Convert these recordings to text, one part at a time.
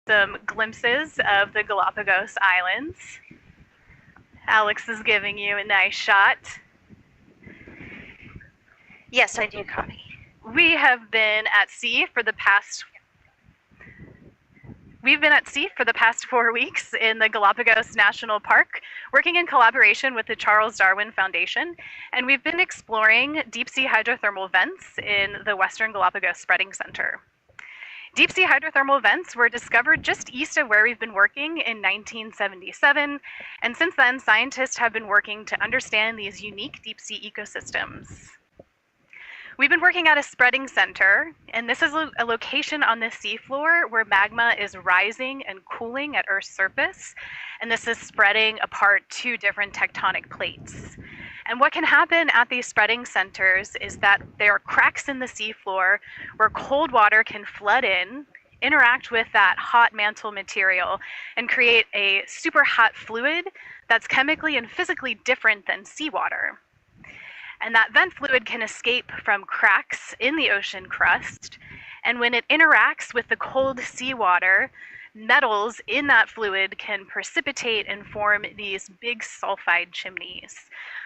some glimpses of the Galapagos Islands. Alex is giving you a nice shot. Yes, I do copy. We have been at sea for the past We've been at sea for the past 4 weeks in the Galapagos National Park, working in collaboration with the Charles Darwin Foundation, and we've been exploring deep-sea hydrothermal vents in the Western Galapagos Spreading Center. Deep-sea hydrothermal vents were discovered just east of where we've been working in 1977, and since then, scientists have been working to understand these unique deep-sea ecosystems. We've been working at a spreading center, and this is a location on the seafloor where magma is rising and cooling at Earth's surface, and this is spreading apart two different tectonic plates. And what can happen at these spreading centers is that there are cracks in the seafloor where cold water can flood in, interact with that hot mantle material, and create a super hot fluid that's chemically and physically different than seawater. And that vent fluid can escape from cracks in the ocean crust, and when it interacts with the cold seawater, metals in that fluid can precipitate and form these big sulfide chimneys.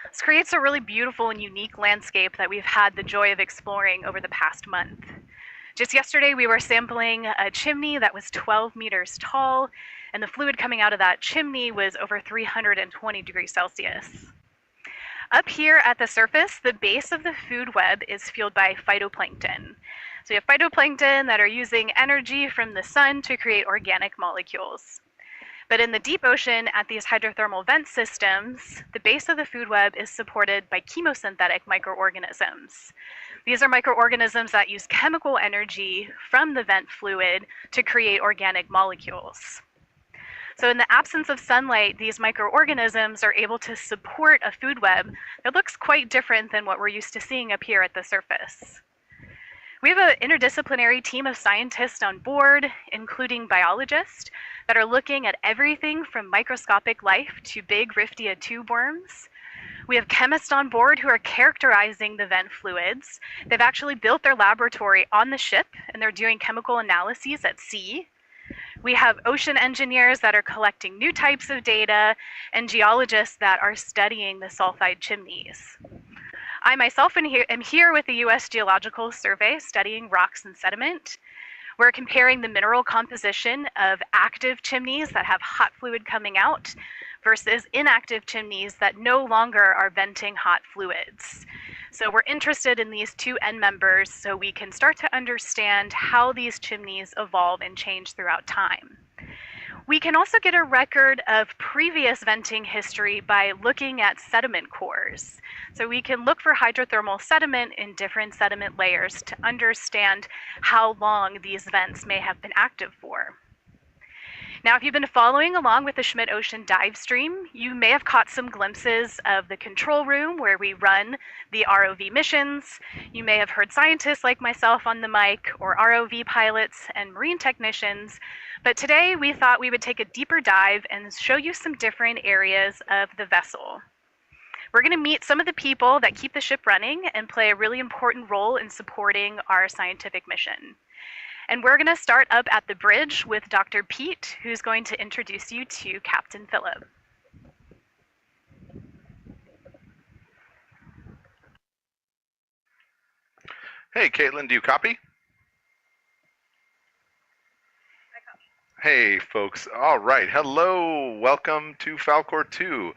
This creates a really beautiful and unique landscape that we've had the joy of exploring over the past month. Just yesterday, we were sampling a chimney that was 12 meters tall, and the fluid coming out of that chimney was over 320 degrees Celsius. Up here at the surface, the base of the food web is fueled by phytoplankton. So you have phytoplankton that are using energy from the sun to create organic molecules. But in the deep ocean at these hydrothermal vent systems, the base of the food web is supported by chemosynthetic microorganisms. These are microorganisms that use chemical energy from the vent fluid to create organic molecules. So in the absence of sunlight, these microorganisms are able to support a food web that looks quite different than what we're used to seeing up here at the surface. We have an interdisciplinary team of scientists on board, including biologists, that are looking at everything from microscopic life to big Riftia tube worms. We have chemists on board who are characterizing the vent fluids. They've actually built their laboratory on the ship, and they're doing chemical analyses at sea. We have ocean engineers that are collecting new types of data, and geologists that are studying the sulfide chimneys. I myself am here with the U.S. Geological Survey studying rocks and sediment. We're comparing the mineral composition of active chimneys that have hot fluid coming out versus inactive chimneys that no longer are venting hot fluids. So we're interested in these two end members so we can start to understand how these chimneys evolve and change throughout time. We can also get a record of previous venting history by looking at sediment cores. So we can look for hydrothermal sediment in different sediment layers to understand how long these vents may have been active for. Now, if you've been following along with the Schmidt Ocean dive stream, you may have caught some glimpses of the control room where we run the ROV missions. You may have heard scientists like myself on the mic, or ROV pilots and marine technicians. But today we thought we would take a deeper dive and show you some different areas of the vessel. We're going to meet some of the people that keep the ship running and play a really important role in supporting our scientific mission. And we're going to start up at the bridge with Dr. Pete, who's going to introduce you to Captain Philip. Hey, Caitlin, do you copy? Hey, folks. All right. Hello. Welcome to Falkor 2.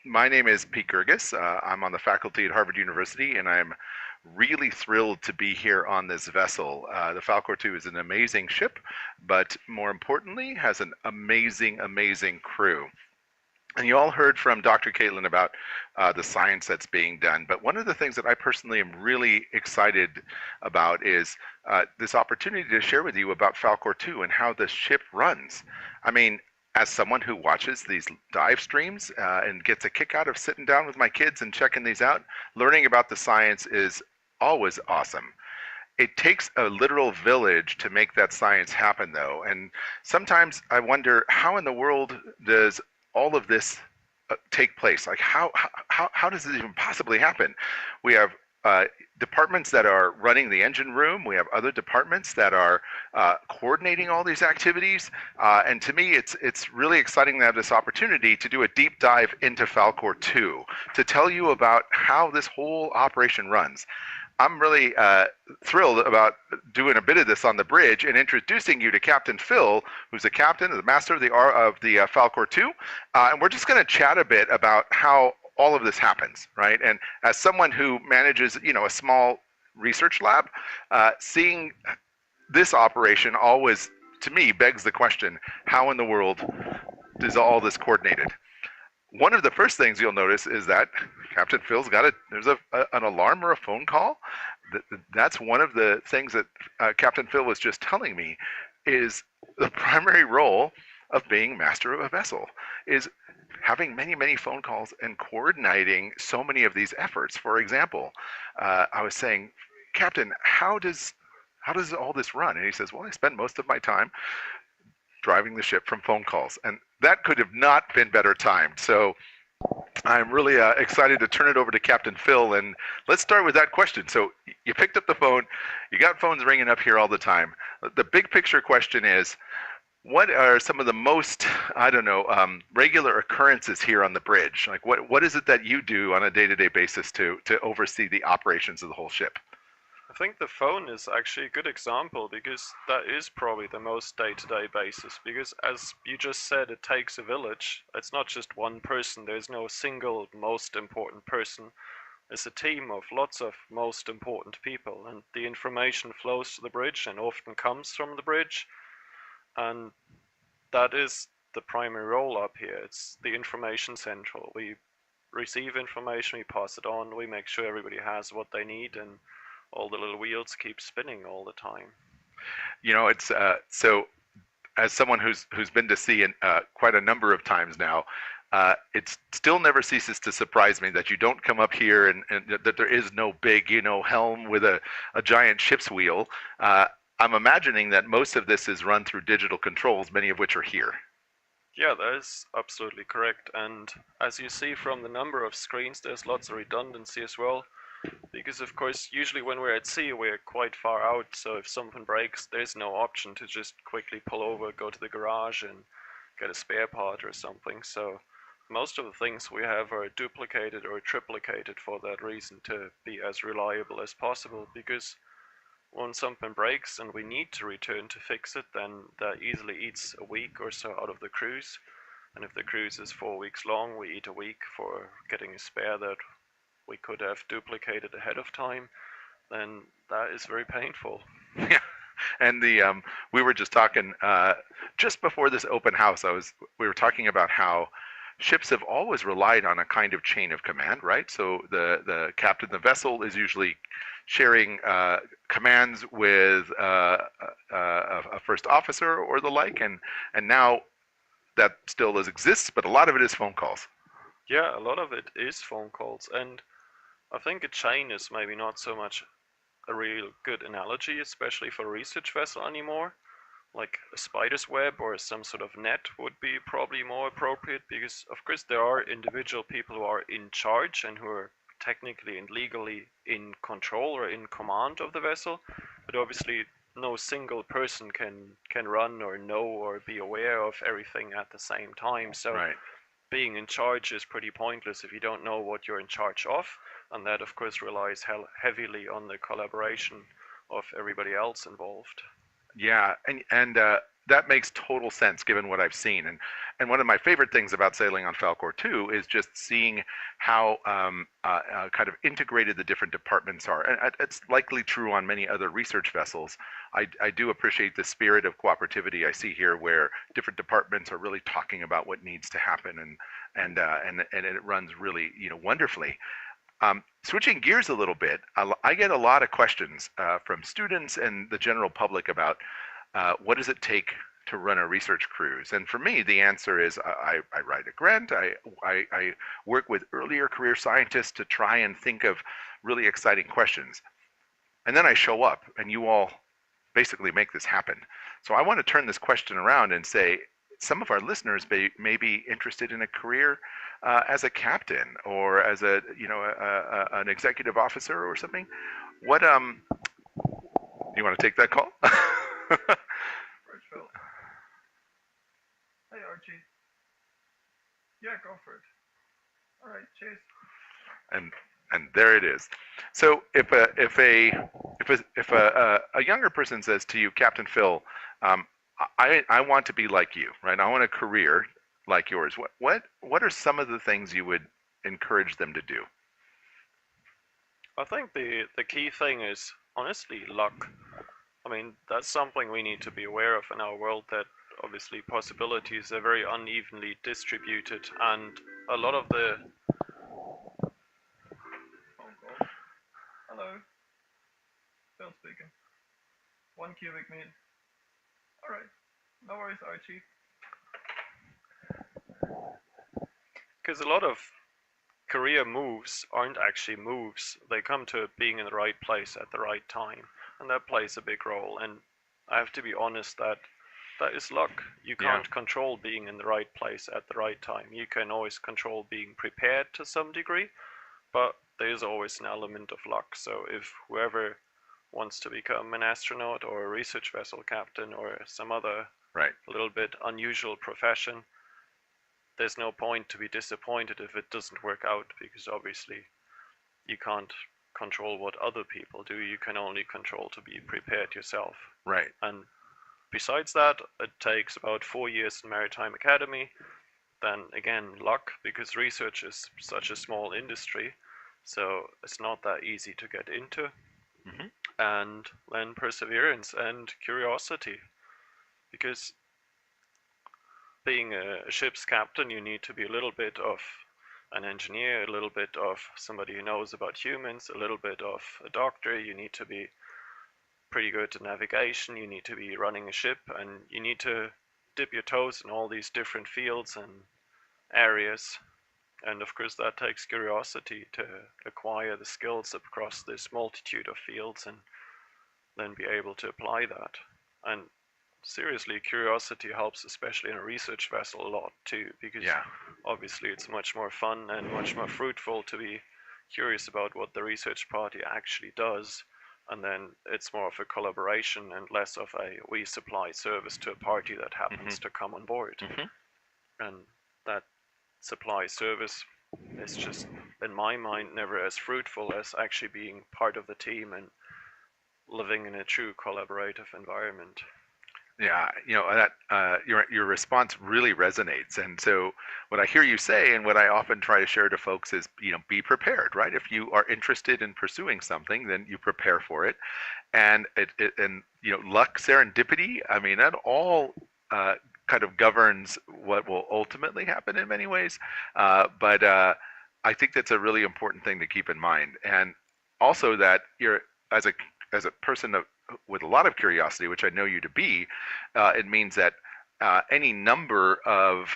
My name is Pete Girguis. I'm on the faculty at Harvard University, and I'm really thrilled to be here on this vessel. The Falkor 2 is an amazing ship, but more importantly, has an amazing, amazing crew. And you all heard from Dr. Caitlin about the science that's being done. But one of the things that I personally am really excited about is this opportunity to share with you about Falkor 2 and how the ship runs. I mean, as someone who watches these dive streams and gets a kick out of sitting down with my kids and checking these out, learning about the science is always awesome. It takes a literal village to make that science happen, though. And sometimes I wonder, how in the world does all of this take place? Like, how does it even possibly happen? We have departments that are running the engine room. We have other departments that are coordinating all these activities. And to me, it's really exciting to have this opportunity to do a deep dive into Falkor 2, to tell you about how this whole operation runs. I'm really thrilled about doing a bit of this on the bridge and introducing you to Captain Phil, who's the captain, the master of the Falkor 2. And we're just going to chat a bit about how all of this happens, right? And as someone who manages, a small research lab, seeing this operation always, to me, begs the question: how in the world is all this coordinated? One of the first things you'll notice is that Captain Phil's got there's an alarm or a phone call. That's one of the things that Captain Phil was just telling me is the primary role of being master of a vessel is having many, many phone calls and coordinating so many of these efforts. For example, I was saying, Captain, how does all this run? And he says, well, I spend most of my time driving the ship from phone calls. And that could have not been better timed. So I'm really excited to turn it over to Captain Phil. And let's start with that question. So you picked up the phone. You got phones ringing up here all the time. The big picture question is, what are some of the most, regular occurrences here on the bridge? Like what is it that you do on a day-to-day basis to oversee the operations of the whole ship? I think the phone is actually a good example because that is probably the most day-to-day basis, because as you just said, it takes a village. It's not just one person. There's no single most important person. It's a team of lots of most important people, and the information flows to the bridge and often comes from the bridge. And that is the primary role up here. It's the information central. We receive information, we pass it on, we make sure everybody has what they need, and all the little wheels keep spinning all the time. It's so as someone who's been to sea quite a number of times now, it still never ceases to surprise me that you don't come up here and that there is no big, helm with a giant ship's wheel. I'm imagining that most of this is run through digital controls, many of which are here. Yeah, that is absolutely correct. And as you see from the number of screens, there's lots of redundancy as well. Because of course, usually when we're at sea, we're quite far out. So if something breaks, there's no option to just quickly pull over, go to the garage and get a spare part or something. So most of the things we have are duplicated or triplicated for that reason, to be as reliable as possible. Because when something breaks and we need to return to fix it, then that easily eats a week or so out of the cruise. And if the cruise is 4 weeks long, we eat a week for getting a spare that we could have duplicated ahead of time. Then that is very painful. Yeah, and we were just talking just before this open house. We were talking about how ships have always relied on a kind of chain of command, right? So the captain of the vessel is usually sharing commands with a first officer or the like, and now that still exists, but a lot of it is phone calls. Yeah, a lot of it is phone calls, and I think a chain is maybe not so much a real good analogy, especially for a research vessel anymore. Like a spider's web or some sort of net would be probably more appropriate, because of course there are individual people who are in charge and who are technically and legally in control or in command of the vessel, but obviously no single person can run or know or be aware of everything at the same time. So right. Being in charge is pretty pointless if you don't know what you're in charge of, and that of course relies heavily on the collaboration of everybody else involved. Yeah, and that makes total sense given what I've seen. And one of my favorite things about sailing on Falkor 2 is just seeing how kind of integrated the different departments are. And it's likely true on many other research vessels. I do appreciate the spirit of cooperativity I see here, where different departments are really talking about what needs to happen, and it runs really wonderfully. Switching gears a little bit, I get a lot of questions from students and the general public about what does it take to run a research cruise? And for me, the answer is I write a grant, I work with earlier career scientists to try and think of really exciting questions. And then I show up and you all basically make this happen. So I want to turn this question around and say, some of our listeners may be interested in a career as a captain or as an executive officer or something. What you want to take that call? Phil. Hey Archie. Yeah, go for it. All right, cheers. And there it is. So if a younger person says to you, Captain Phil, I want to be like you, right? I want a career like yours. What are some of the things you would encourage them to do? I think the key thing is honestly luck. I mean, that's something we need to be aware of in our world, that obviously possibilities are very unevenly distributed, and a lot of the... Phone call. Hello. Phil speaking. 1 cubic meter. All right. No worries, Archie. Because a lot of career moves aren't actually moves. They come to being in the right place at the right time, and that plays a big role. And I have to be honest that is luck. You can't control being in the right place at the right time. You can always control being prepared to some degree, but there's always an element of luck. So if whoever wants to become an astronaut or a research vessel captain or some other little bit unusual profession, there's no point to be disappointed if it doesn't work out, because obviously you can't control what other people do. You can only control to be prepared yourself. Right. And besides that, it takes about 4 years in Maritime Academy. Then again, luck, because research is such a small industry, so it's not that easy to get into. Mm-hmm. And then perseverance and curiosity, because being a ship's captain, you need to be a little bit of an engineer, a little bit of somebody who knows about humans, a little bit of a doctor. You need to be pretty good at navigation, you need to be running a ship, and you need to dip your toes in all these different fields and areas. And of course that takes curiosity to acquire the skills across this multitude of fields and then be able to apply that. And seriously, curiosity helps, especially in a research vessel, a lot too, because obviously it's much more fun and much more fruitful to be curious about what the research party actually does, and then it's more of a collaboration and less of a we supply service to a party that happens to come on board. And that supply service is just, in my mind, never as fruitful as actually being part of the team and living in a true collaborative environment. Yeah, that your response really resonates, and so what I hear you say, and what I often try to share to folks is, be prepared, right? If you are interested in pursuing something, then you prepare for it, and luck, serendipity. I mean, that all kind of governs what will ultimately happen in many ways, but I think that's a really important thing to keep in mind, and also that you're as a person with a lot of curiosity, which I know you to be, it means that any number of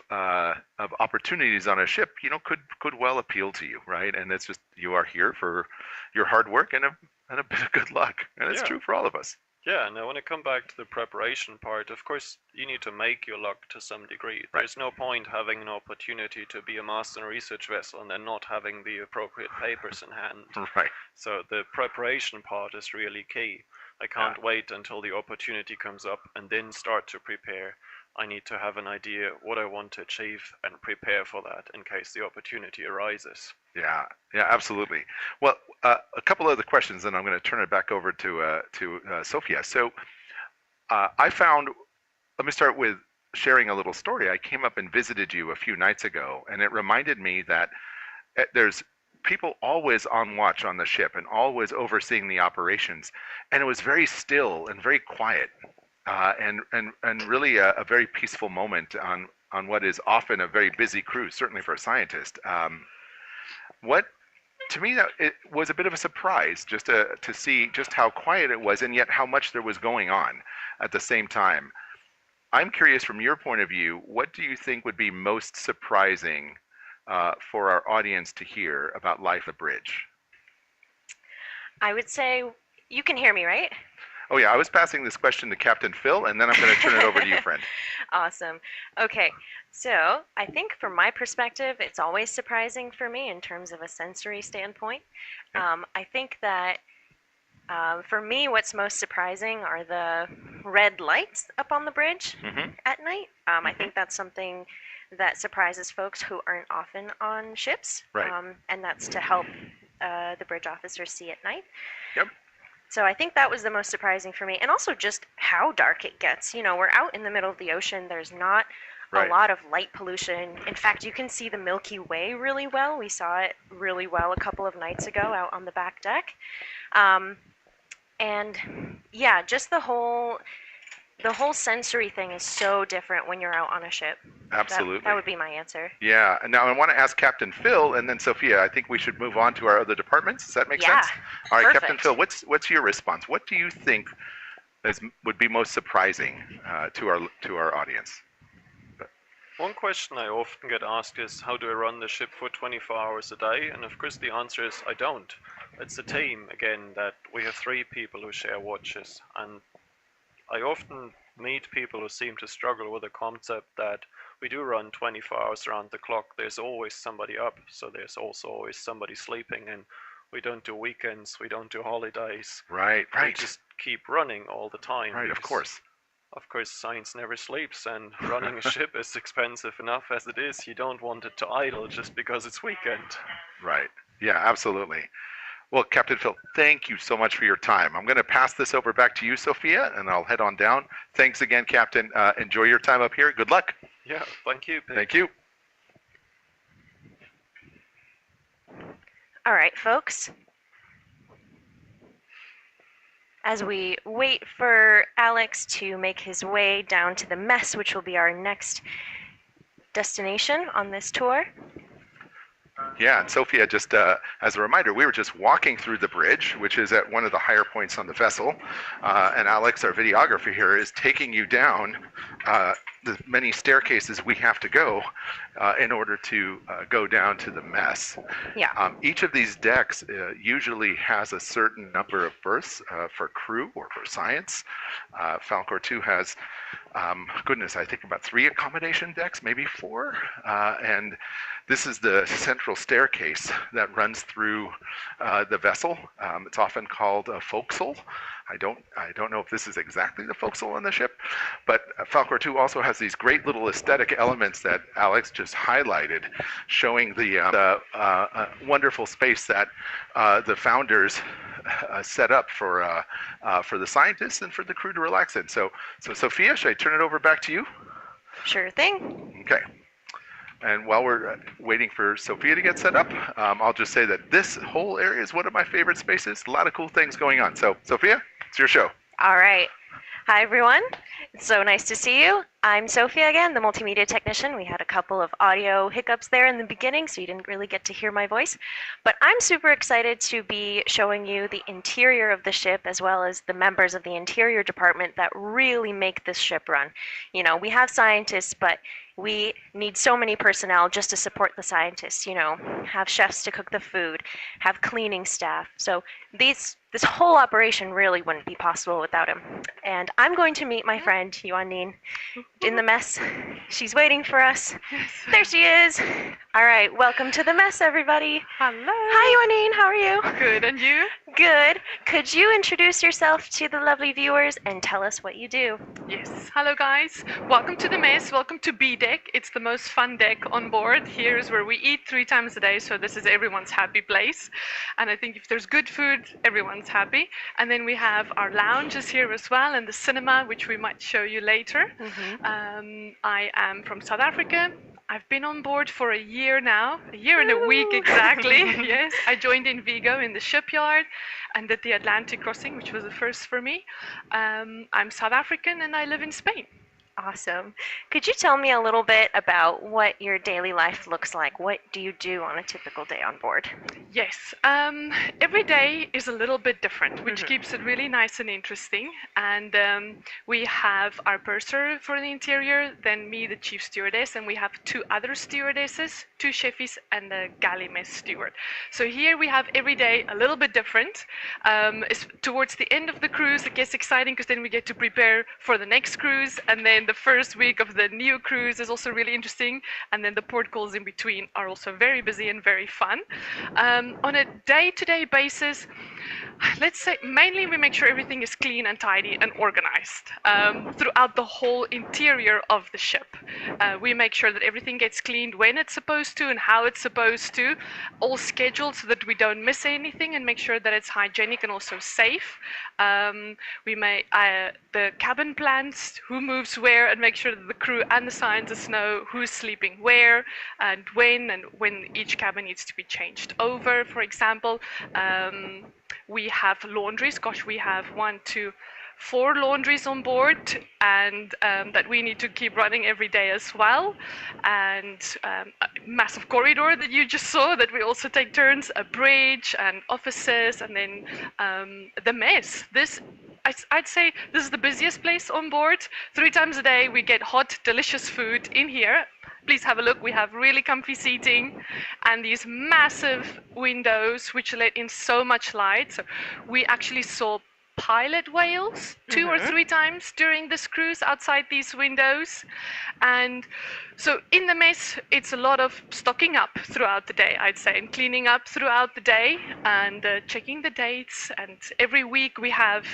opportunities on a ship, could well appeal to you, right? And it's just, you are here for your hard work and a bit of good luck, and it's true for all of us. Yeah, now when I come back to the preparation part, of course, you need to make your luck to some degree. Right. There's no point having an opportunity to be a master in a research vessel and then not having the appropriate papers in hand. Right. So the preparation part is really key. I can't wait until the opportunity comes up and then start to prepare. I need to have an idea what I want to achieve and prepare for that in case the opportunity arises. Yeah, absolutely. Well, a couple other questions, and I'm going to turn it back over to Sophia. So I found, let me start with sharing a little story. I came up and visited you a few nights ago, and it reminded me that there's people always on watch on the ship and always overseeing the operations, and it was very still and very quiet, and really a very peaceful moment on what is often a very busy cruise, certainly for a scientist. What to me that it was a bit of a surprise just to see just how quiet it was, and yet how much there was going on at the same time. I'm curious, from your point of view, what do you think would be most surprising for our audience to hear about life at bridge? I would say, you can hear me, right? Oh yeah, I was passing this question to Captain Phil, and then I'm going to turn it over to you, friend. Awesome. Okay, so I think from my perspective, it's always surprising for me in terms of a sensory standpoint. Okay. I think that for me, what's most surprising are the red lights up on the bridge Mm-hmm. at night. I think that's something that surprises folks who aren't often on ships. Right. And that's to help the bridge officers see at night. Yep. So I think that was the most surprising for me. And also just how dark it gets. You know, we're out in the middle of the ocean. There's not Right. a lot of light pollution. In fact, you can see the Milky Way really well. We saw it really well a couple of nights ago out on the back deck. And yeah, just the whole sensory thing is so different when you're out on a ship. Absolutely. That would be my answer. Yeah. And now I want to ask Captain Phil, and then Sophia. I think we should move on to our other departments. Does that make Yeah, sense? All right, Captain perfect. Phil. What's your response? What do you think would be most surprising to our audience? One question I often get asked is, how do I run the ship for 24 hours a day? And of course the answer is, I don't. It's a team, again, that we have 3 people who share watches. And I often meet people who seem to struggle with the concept that we do run 24 hours around the clock. There's always somebody up, so there's also always somebody sleeping, and we don't do weekends, we don't do holidays. Right. We Right. just keep running all the time. Right. Of because, course. Of course, science never sleeps, and running a ship is expensive enough as it is. You don't want it to idle just because it's weekend. Right. Yeah. Absolutely. Well, Captain Phil, thank you so much for your time. I'm going to pass this over back to you, Sophia, and I'll head on down. Thanks again, Captain. Enjoy your time up here. Good luck. Yeah, thank you, Pete. Thank you. All right, folks. As we wait for Alex to make his way down to the mess, which will be our next destination on this tour. Yeah, and Sophia, just as a reminder, we were just walking through the bridge, which is at one of the higher points on the vessel. And Alex, our videographer here, is taking you down the many staircases we have to go in order to go down to the mess. Yeah. Each of these decks usually has a certain number of berths for crew or for science. Falkor 2 has, goodness, I think about 3 accommodation decks, maybe 4. And this is the central staircase that runs through the vessel. It's often called a forecastle. I don't know if this is exactly the forecastle on the ship, but Falkor 2 also has these great little aesthetic elements that Alex just highlighted, showing the wonderful space that the founders set up for the scientists and for the crew to relax in. So Sophia, should I turn it over back to you? Sure thing. Okay. And while we're waiting for Sophia to get set up, I'll just say that this whole area is one of my favorite spaces. A lot of cool things going on. So, Sophia, it's your show. All right. Hi, everyone. It's so nice to see you. I'm Sophia again, the multimedia technician. We had a couple of audio hiccups there in the beginning, so you didn't really get to hear my voice. But I'm super excited to be showing you the interior of the ship, as well as the members of the interior department that really make this ship run. You know, we have scientists, but we need so many personnel just to support the scientists, you know, have chefs to cook the food, have cleaning staff. So this whole operation really wouldn't be possible without him. And I'm going to meet my friend, Yuan in the mess. She's waiting for us. There she is. All right, welcome to the mess, everybody. Hello. Hi, Yuan, how are you? Good, and you? Good. Could you introduce yourself to the lovely viewers and tell us what you do? Yes. Hello, guys. Welcome to the mess. Welcome to B deck. It's the most fun deck on board. Here is where we eat 3 times a day, so this is everyone's happy place. And I think if there's good food, everyone's happy. And then we have our lounges here as well, and the cinema, which we might show you later. I am from South Africa. I've been on board for a year now, a year and a week exactly. Yes, I joined in Vigo in the shipyard and did the Atlantic crossing, which was a first for me. I'm South African and I live in Spain. Awesome. Could you tell me a little bit about what your daily life looks like? What do you do on a typical day on board? Yes, every day is a little bit different, which keeps it really nice and interesting. And we have our purser for the interior, then me, the chief stewardess, and we have two other stewardesses, two chefies, and the galley mess steward. So here we have every day a little bit different. Towards the end of the cruise, it gets exciting because then we get to prepare for the next cruise, and then the first week of the new cruise is also really interesting, and then the port calls in between are also very busy and very fun. On a day-to-day basis, let's say mainly we make sure everything is clean and tidy and organized throughout the whole interior of the ship. We make sure that everything gets cleaned when it's supposed to and how it's supposed to, all scheduled so that we don't miss anything, and make sure that it's hygienic and also safe. The cabin plans who moves where, and make sure that the crew and the scientists know who's sleeping where and when each cabin needs to be changed over. For example, we have laundries. Gosh, we have 4 laundries on board, and that we need to keep running every day as well. And a massive corridor that you just saw that we also take turns, a bridge and offices, and then the mess. I'd say this is the busiest place on board. 3 times a day we get hot, delicious food in here. Please have a look. We have really comfy seating and these massive windows which let in so much light. So we actually saw pilot whales 2 or 3 times during this cruise outside these windows. And so in the mess, it's a lot of stocking up throughout the day, I'd say, and cleaning up throughout the day, and checking the dates. And every week we have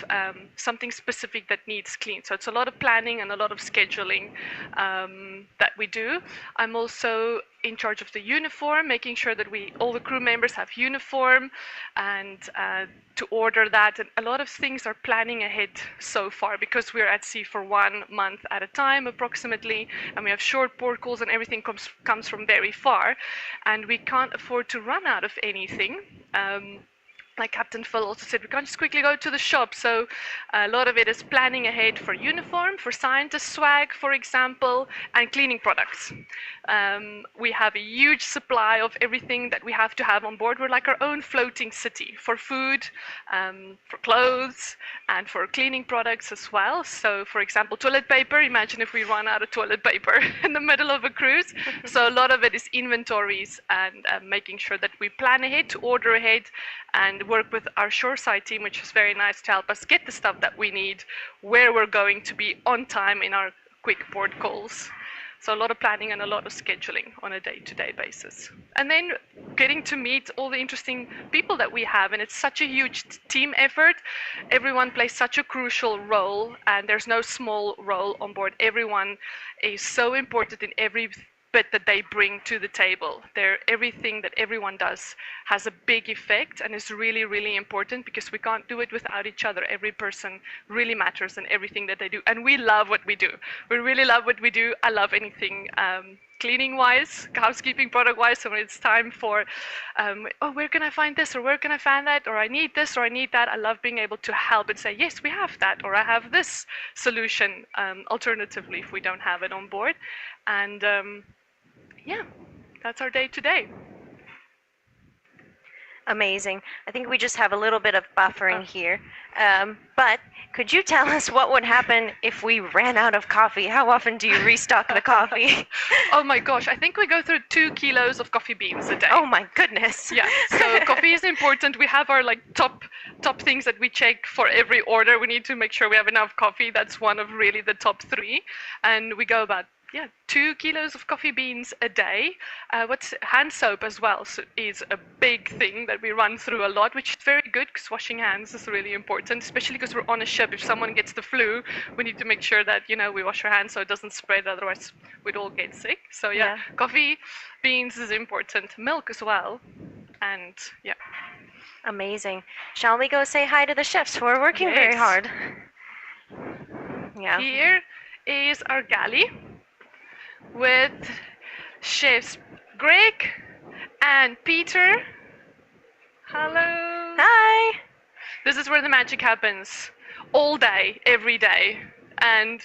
something specific that needs cleaned. So it's a lot of planning and a lot of scheduling that we do. I'm also in charge of the uniform, making sure that all the crew members have uniform, and to order that. And a lot of things are planning ahead so far, because we're at sea for 1 month at a time approximately, and we have short port calls, and everything comes from very far, and we can't afford to run out of anything. Like Captain Phil also said, we can't just quickly go to the shop. So a lot of it is planning ahead for uniform, for scientist swag, for example, and cleaning products. We have a huge supply of everything that we have to have on board. We're like our own floating city for food, for clothes, and for cleaning products as well. So for example, toilet paper. Imagine if we run out of toilet paper in the middle of a cruise. So a lot of it is inventories and making sure that we plan ahead, to order ahead, and work with our shoreside team, which is very nice, to help us get the stuff that we need where we're going to be on time in our quick port calls. So a lot of planning and a lot of scheduling on a day-to-day basis. And then getting to meet all the interesting people that we have, and it's such a huge team effort. Everyone plays such a crucial role, and there's no small role on board. Everyone is so important in every bit that they bring to the table. Everything that everyone does has a big effect, and is really, really important, because we can't do it without each other. Every person really matters in everything that they do, and we love what we do. We really love what we do. I love anything cleaning-wise, housekeeping product-wise. So when it's time for, where can I find this, or where can I find that, or I need this, or I need that, I love being able to help and say, yes, we have that, or I have this solution alternatively if we don't have it on board. And yeah, that's our day-to-day. Amazing. I think we just have a little bit of buffering here. But could you tell us what would happen if we ran out of coffee? How often do you restock the coffee? Oh my gosh, I think we go through 2 kilos of coffee beans a day. Oh my goodness. Yeah, so coffee is important. We have our top things that we check for every order. We need to make sure we have enough coffee. That's one of really the top 3. And we go about 2 kilos of coffee beans a day. What's hand soap as well is a big thing that we run through a lot, which is very good, because washing hands is really important, especially because we're on a ship. If someone gets the flu, we need to make sure that, we wash our hands so it doesn't spread, otherwise we'd all get sick. So yeah. Coffee, beans is important, milk as well, and yeah. Amazing. Shall we go say hi to the chefs who are working very hard? Yeah. Here is our galley with chefs Greg and Peter. Hello. Hi. This is where the magic happens, all day, every day. and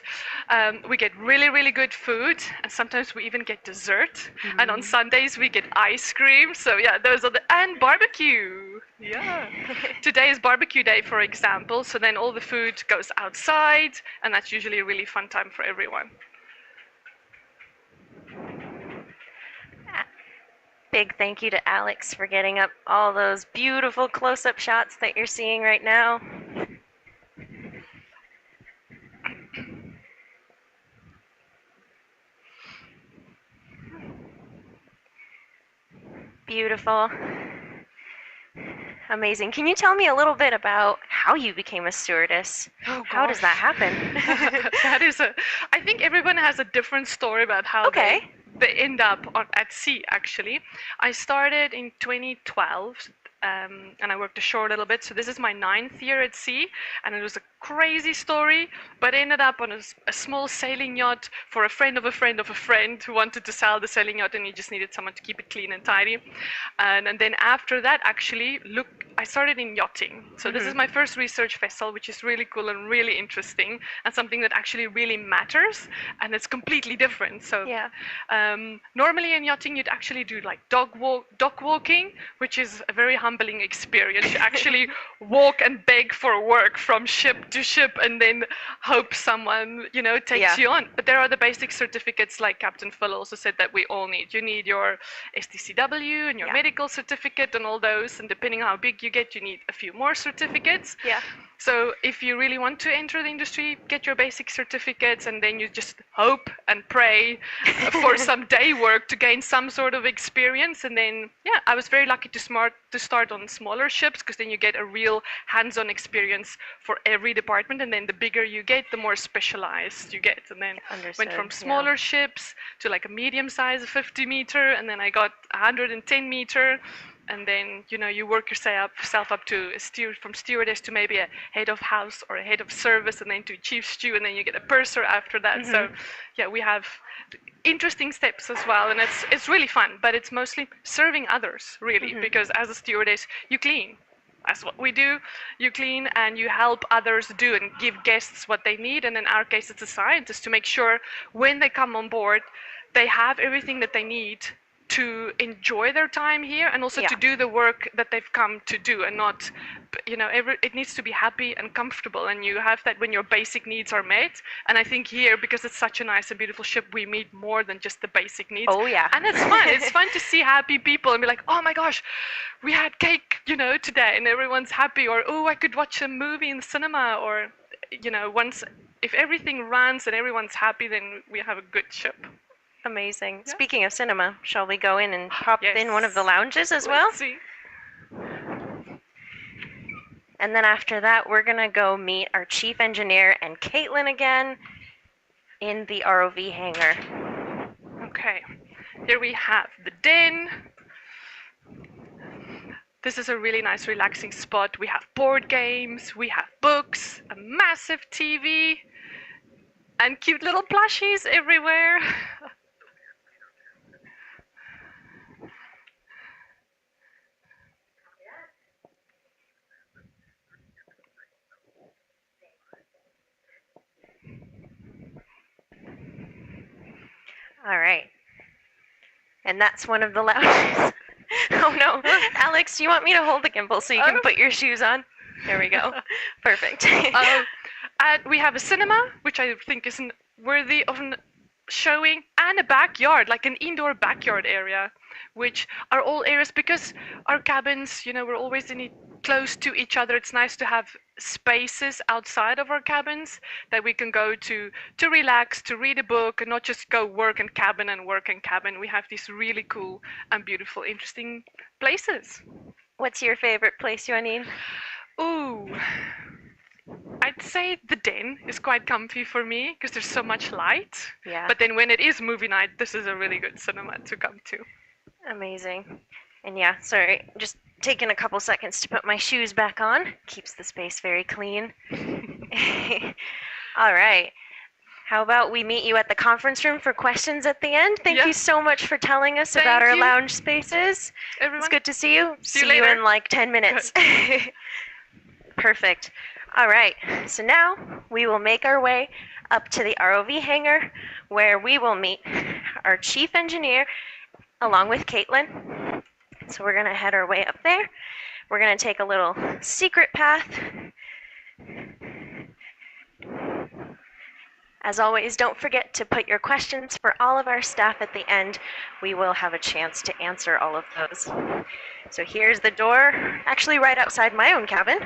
we get really, really good food, and sometimes we even get dessert. And on Sundays we get ice cream. So yeah, those are and barbecue. Yeah. Today is barbecue day, for example. So then all the food goes outside, and that's usually a really fun time for everyone. Big thank you to Alex for getting up all those beautiful close-up shots that you're seeing right now. Beautiful. Amazing. Can you tell me a little bit about how you became a stewardess? Oh, how does that happen? I think everyone has a different story about how they end up at sea, actually. I started in 2012, and I worked ashore a little bit. So this is my 9th year at sea, and it was a crazy story, but I ended up on a small sailing yacht for a friend of a friend of a friend who wanted to sell the sailing yacht, and he just needed someone to keep it clean and tidy. And then after that, actually, I started in yachting. So this is my first research vessel, which is really cool and really interesting, and something that actually really matters, and it's completely different. So normally in yachting, you'd actually do like dock walking, which is a very humbling experience. You actually walk and beg for work from ship to ship, and then hope someone, takes you on. But there are the basic certificates, like Captain Phil also said, that we all need. You need your STCW and your medical certificate and all those, and depending on how big you get, you need a few more certificates. So if you really want to enter the industry, get your basic certificates, and then you just hope and pray for some day work to gain some sort of experience. And then, I was very lucky to start on smaller ships, because then you get a real hands-on experience for every department. And then the bigger you get, the more specialized you get. And then went from smaller ships to like a medium size, 50 meter, and then I got 110 meter. And then, you work yourself up to from stewardess to maybe a head of house or a head of service, and then to chief stew, and then you get a purser after that. So, we have interesting steps as well, and it's really fun. But it's mostly serving others, really, because as a stewardess, you clean. That's what we do. You clean and you help others do and give guests what they need. And in our case, it's a scientist to make sure when they come on board, they have everything that they need to enjoy their time here, and also to do the work that they've come to do, and not, it needs to be happy and comfortable, and you have that when your basic needs are met. And I think here, because it's such a nice and beautiful ship, we meet more than just the basic needs. And it's fun. It's fun to see happy people and be like, oh my gosh, we had cake, today, and everyone's happy. Or, oh, I could watch a movie in the cinema. Or, if everything runs and everyone's happy, then we have a good ship. Amazing. Speaking of cinema, shall we go in and hop in one of the lounges as well? See. And then after that, we're going to go meet our chief engineer and Caitlin again in the ROV hangar. Okay. Here we have the den. This is a really nice, relaxing spot. We have board games, we have books, a massive TV, and cute little plushies everywhere. All right. And that's one of the lounges. Oh no. Alex, do you want me to hold the gimbal so you can put your shoes on? There we go. Perfect. And we have a cinema, which I think is worthy of showing, and a backyard, like an indoor backyard area, which are all areas, because our cabins, we're always close to each other. It's nice to have spaces outside of our cabins that we can go to relax, to read a book, and not just go work and cabin and work and cabin. We have these really cool and beautiful, interesting places. What's your favorite place, Joanine? Ooh, I'd say the den is quite comfy for me, because there's so much light. But then when it is movie night, this is a really good cinema to come to. Amazing. And sorry, just taking a couple seconds to put my shoes back on. Keeps the space very clean. All right. How about we meet you at the conference room for questions at the end? Thank you so much for telling us about our lounge spaces. Everyone. It's good to see you. See you later. In like 10 minutes. Perfect. All right. So now we will make our way up to the ROV hangar where we will meet our chief engineer along with Caitlin. So we're going to head our way up there. We're going to take a little secret path. As always, don't forget to put your questions for all of our staff at the end. We will have a chance to answer all of those. So here's the door, actually right outside my own cabin.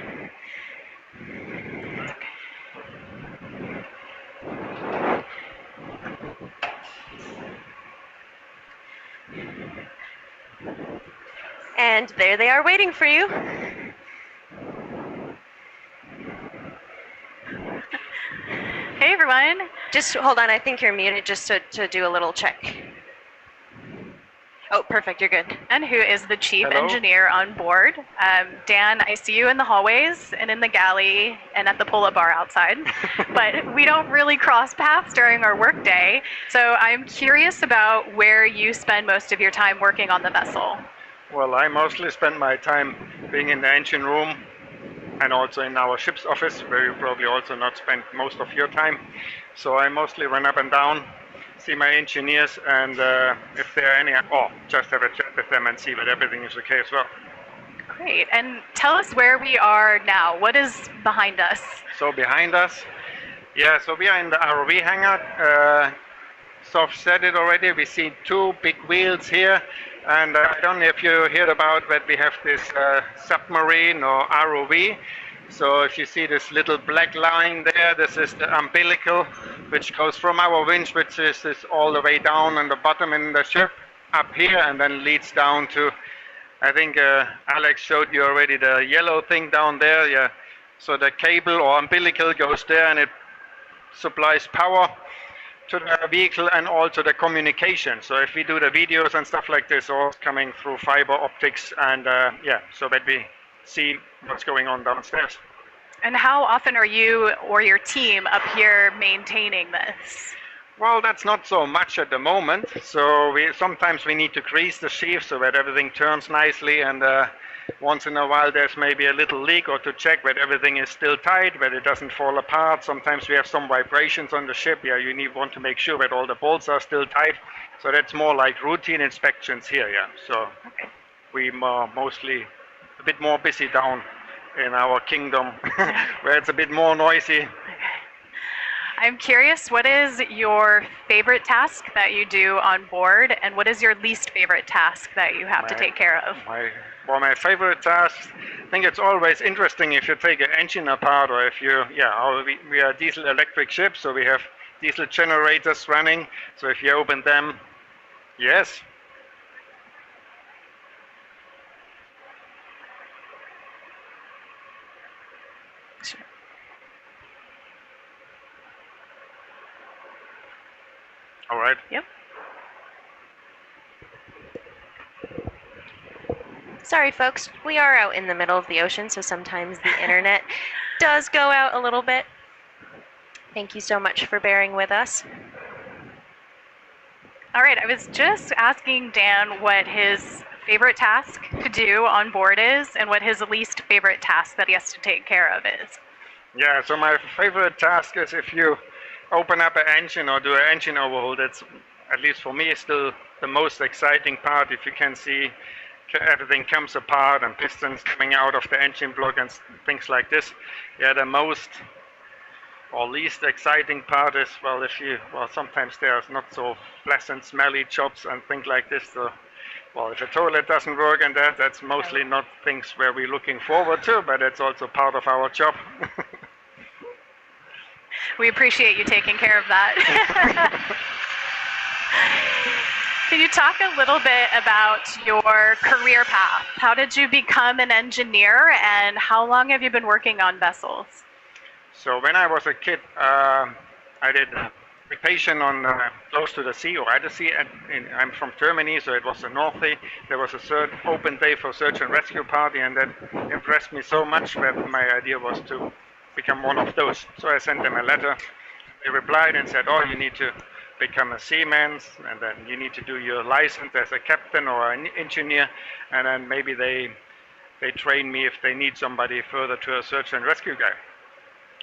And there they are waiting for you. Hey everyone. Just hold on, I think you're muted just to do a little check. Oh, perfect, you're good. And who is the chief Hello. engineer on board? Dan, I see you in the hallways and in the galley and at the pull-up bar outside, but we don't really cross paths during our workday. So I'm curious about where you spend most of your time working on the vessel. Well, I mostly spend my time being in the engine room and also in our ship's office, where you probably also not spend most of your time. So I mostly run up and down, see my engineers, and if there are any, or just have a chat with them and see that everything is okay as well. Great. And tell us where we are now. What is behind us? So behind us, yeah, so we are in the ROV hangar. Sof said it already, we see two big wheels here. And I don't know if you heard about that we have this submarine or ROV. So if you see this little black line there, this is the umbilical, which goes from our winch, which is all the way down on the bottom in the ship, up here, and then leads down to, I think Alex showed you already the yellow thing down there. Yeah. So the cable or umbilical goes there and it supplies power to the vehicle and also the communication. So if we do the videos and stuff like this, all coming through fiber optics, and yeah, so that we see what's going on downstairs. And how often are you or your team up here maintaining this? Well, that's not so much at the moment. So sometimes we need to grease the sheath so that everything turns nicely, and once in a while there's maybe a little leak, or to check that everything is still tight, that it doesn't fall apart. Sometimes we have some vibrations on the ship. Yeah, you want to make sure that all the bolts are still tight. So that's more like routine inspections here. Yeah. So we are mostly a bit more busy down in our kingdom, where it's a bit more noisy. I'm curious, what is your favorite task that you do on board, and what is your least favorite task that you have to take care of? My favorite tasks, I think it's always interesting if you take an engine apart, or if you, we are a diesel electric ship, so we have diesel generators running. So if you open them, yes. All right. Yep. Sorry, folks, we are out in the middle of the ocean, so sometimes the internet does go out a little bit. Thank you so much for bearing with us. All right, I was just asking Dan what his favorite task to do on board is, and what his least favorite task that he has to take care of is. Yeah, so my favorite task is if you open up an engine or do an engine overhaul. That's, at least for me, still the most exciting part. If you can see everything comes apart and pistons coming out of the engine block and things like this. Yeah, the most or least exciting part is, well, sometimes there's not so pleasant, smelly jobs and things like this. So, well, if a toilet doesn't work and that's mostly not things where we're looking forward to, but it's also part of our job. We appreciate you taking care of that. Can you talk a little bit about your career path? How did you become an engineer, and how long have you been working on vessels? So when I was a kid, I did occupation on close to the sea or at the sea. I'm from Germany, so it was the North Sea. There was a open day for search and rescue party, and that impressed me so much that my idea was to become one of those. So I sent them a letter. They replied and said, "Oh, you need to become a seaman, and then you need to do your license as a captain or an engineer, and then maybe they train me if they need somebody further to a search and rescue guy."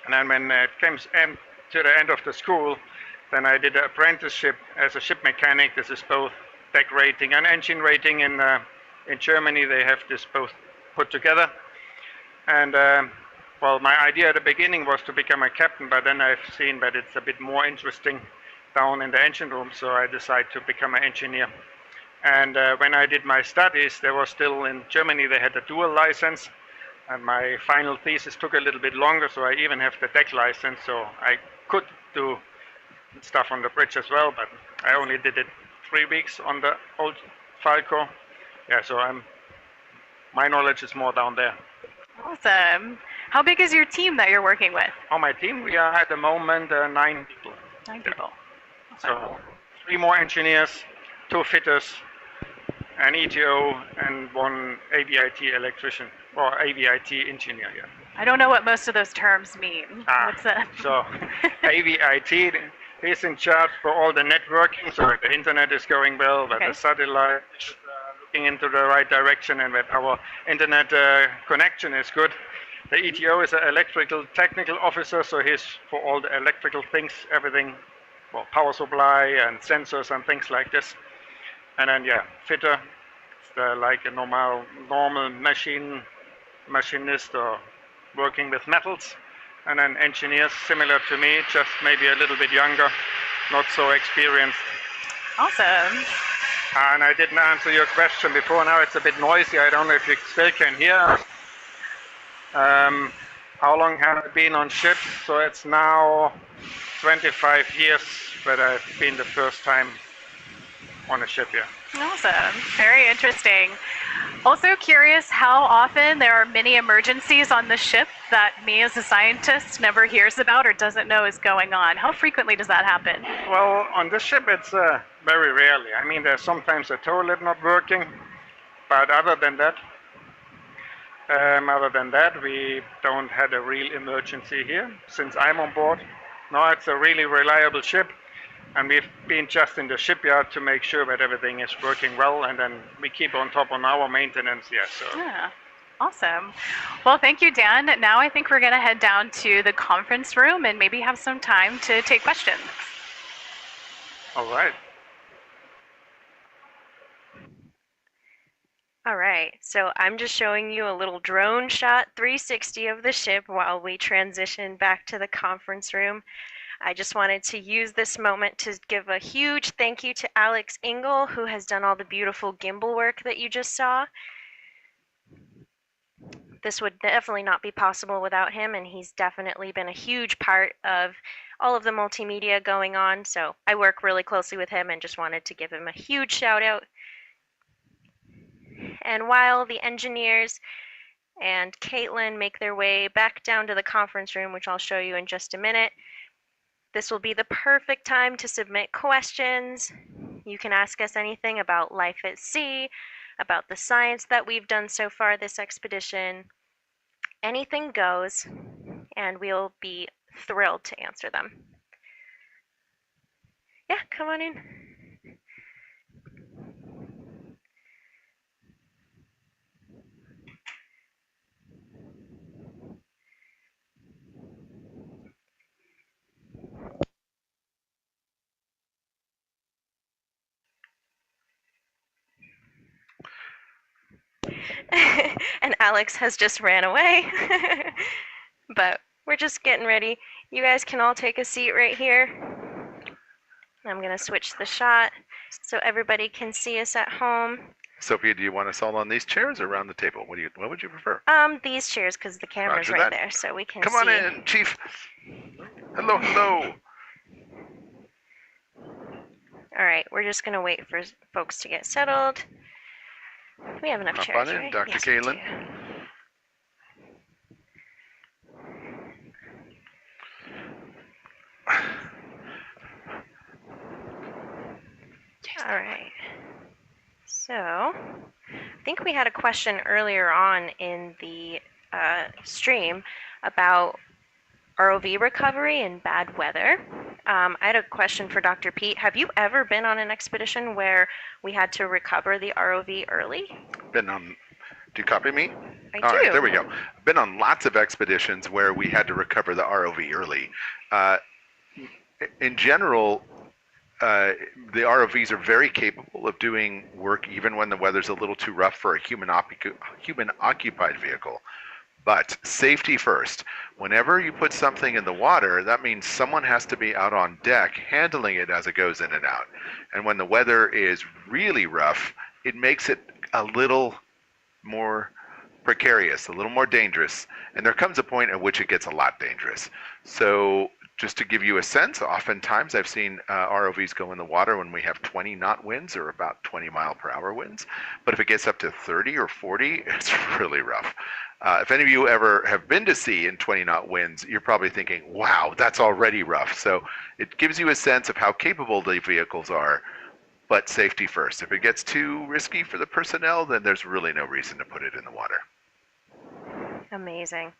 And then when it to the end of the school, then I did an apprenticeship as a ship mechanic. This is both deck rating and engine rating. In Germany, they have this both put together. And well, my idea at the beginning was to become a captain, but then I've seen that it's a bit more interesting down in the engine room, so I decided to become an engineer. And when I did my studies, there was still in Germany, they had a dual license, and my final thesis took a little bit longer, so I even have the deck license, so I could do stuff on the bridge as well, but I only did it 3 weeks on the old Falkor. Yeah, so my knowledge is more down there. Awesome. How big is your team that you're working with? On my team, we are at the moment 9 people. 9 people. So 3 more engineers, 2 fitters, an ETO, and 1 AVIT electrician, or AVIT engineer, yeah. I don't know what most of those terms mean. What's that? So AVIT is in charge for all the networking, so the internet is going well, that the satellite is looking into the right direction, and that our internet connection is good. The ETO is an electrical technical officer, so he's for all the electrical things, everything, well, power supply and sensors and things like this. And then, yeah, fitter, it's like a normal machinist or working with metals. And then engineers, similar to me, just maybe a little bit younger, not so experienced. Awesome. And I didn't answer your question before. Now it's a bit noisy. I don't know if you still can hear. How long have I been on ships? So it's now 25 years that I've been the first time on a ship, yeah. Awesome. Very interesting. Also curious how often there are many emergencies on the ship that me as a scientist never hears about or doesn't know is going on. How frequently does that happen? Well, on this ship it's very rarely. I mean, there's sometimes a toilet not working, but other than that, we don't have a real emergency here since I'm on board. No, it's a really reliable ship, and we've been just in the shipyard to make sure that everything is working well, and then we keep on top on our maintenance. Yeah, awesome. Well, thank you, Dan. Now I think we're going to head down to the conference room and maybe have some time to take questions. All right. All right, so I'm just showing you a little drone shot 360 of the ship while we transition back to the conference room. I just wanted to use this moment to give a huge thank you to Alex Engel, who has done all the beautiful gimbal work that you just saw. This would definitely not be possible without him, and he's definitely been a huge part of all of the multimedia going on, so I work really closely with him and just wanted to give him a huge shout out. And while the engineers and Caitlin make their way back down to the conference room, which I'll show you in just a minute, this will be the perfect time to submit questions. You can ask us anything about life at sea, about the science that we've done so far this expedition. Anything goes, and we'll be thrilled to answer them. Yeah, come on in. And Alex has just ran away. But we're just getting ready. You guys can all take a seat right here. I'm going to switch the shot so everybody can see us at home. Sophia, do you want us all on these chairs or around the table? What would you prefer? These chairs, because the camera's Roger right that. there, so we can Come see. on in, Chief. Hello, hello. All right, we're just going to wait for folks to get settled. We have enough Hop chairs, on in, right? Dr. Yes, we Caitlin. do. All right. So, I think we had a question earlier on in the stream about ROV recovery in bad weather. I had a question for Dr. Pete. Have you ever been on an expedition where we had to recover the ROV early? Been on. Do you copy me? I All do. right, there we go. Been on lots of expeditions where we had to recover the ROV early. in general, the ROVs are very capable of doing work even when the weather's a little too rough for a human occupied vehicle. But safety first. Whenever you put something in the water, that means someone has to be out on deck handling it as it goes in and out. And when the weather is really rough, it makes it a little more precarious, a little more dangerous. And there comes a point at which it gets a lot dangerous. So just to give you a sense, oftentimes I've seen ROVs go in the water when we have 20 knot winds or about 20 mile per hour winds. But if it gets up to 30 or 40, it's really rough. If any of you ever have been to sea in 20 knot winds, you're probably thinking, wow, that's already rough. So it gives you a sense of how capable the vehicles are, but safety first. If it gets too risky for the personnel, then there's really no reason to put it in the water. Amazing.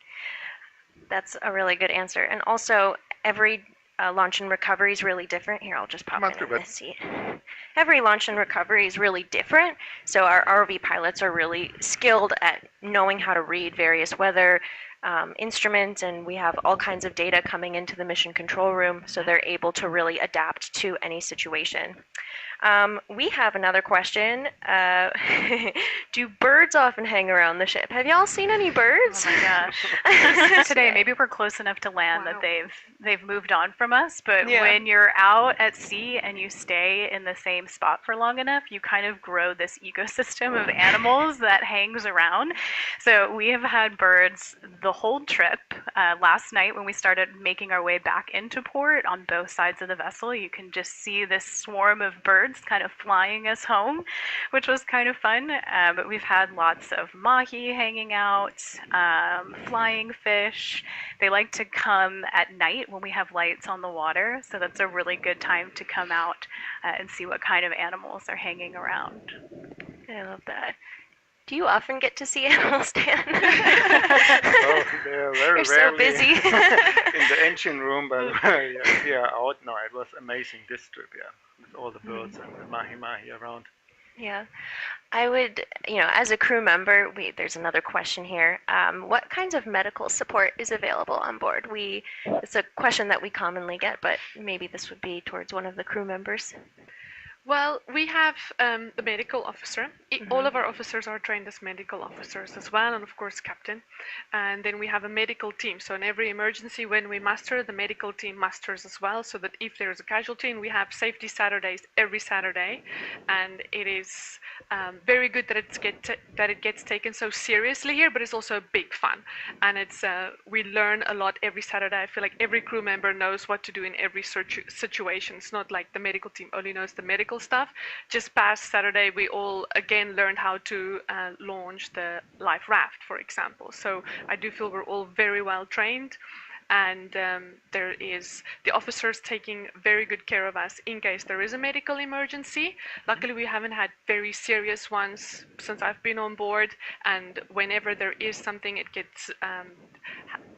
That's a really good answer. And also, every launch and recovery is really different. Here, I'll just pop in this seat. Every launch and recovery is really different. So our ROV pilots are really skilled at knowing how to read various weather instruments, and we have all kinds of data coming into the mission control room, so they're able to really adapt to any situation. We have another question. Do birds often hang around the ship? Have y'all seen any birds? Oh my gosh. Today, maybe we're close enough to land that they've moved on from us, but when you're out at sea and you stay in the same spot for long enough, you kind of grow this ecosystem of animals that hangs around. So we have had birds the whole trip. Last night when we started making our way back into port on both sides of the vessel, you can just see this swarm of birds kind of flying us home, which was kind of fun. But we've had lots of mahi hanging out, flying fish. They like to come at night when we have lights on the water, so that's a really good time to come out and see what kind of animals are hanging around. I love that. Do you often get to see animals, Dan? Oh, they're very You're so rarely busy. in the engine room, but yeah, out. No, it was amazing this trip, with all the birds and the mahi around. Yeah. I would, as a crew member, there's another question here. What kinds of medical support is available on board? It's a question that we commonly get, but maybe this would be towards one of the crew members. Well, we have the medical officer. All of our officers are trained as medical officers as well, and of course captain. And then we have a medical team. So in every emergency when we muster, the medical team musters as well, so that if there's a casualty, and we have safety Saturdays every Saturday, and it is very good that it gets taken so seriously here, but it's also big fun. And we learn a lot every Saturday. I feel like every crew member knows what to do in every situation. It's not like the medical team only knows the medical stuff. Just past Saturday, we all again learned how to launch the life raft, for example. So I do feel we're all very well trained, and there is the officers taking very good care of us in case there is a medical emergency. Luckily, we haven't had very serious ones since I've been on board, and whenever there is something, it gets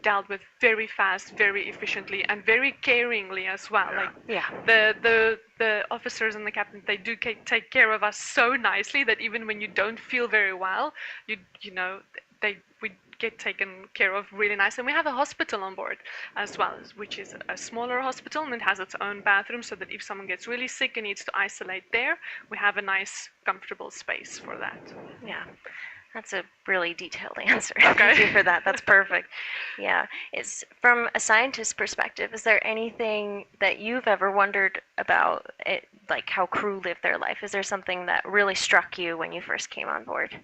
dealt with very fast, very efficiently, and very caringly as well. The officers and the captain, they do take care of us so nicely that even when you don't feel very well, we get taken care of really nice. And we have a hospital on board as well, which is a smaller hospital, and it has its own bathroom, so that if someone gets really sick and needs to isolate there, we have a nice, comfortable space for that. Yeah. That's a really detailed answer. Okay. Thank you for that. That's perfect. Yeah. It's from a scientist's perspective, is there anything that you've ever wondered about it, like how crew live their life? Is there something that really struck you when you first came on board?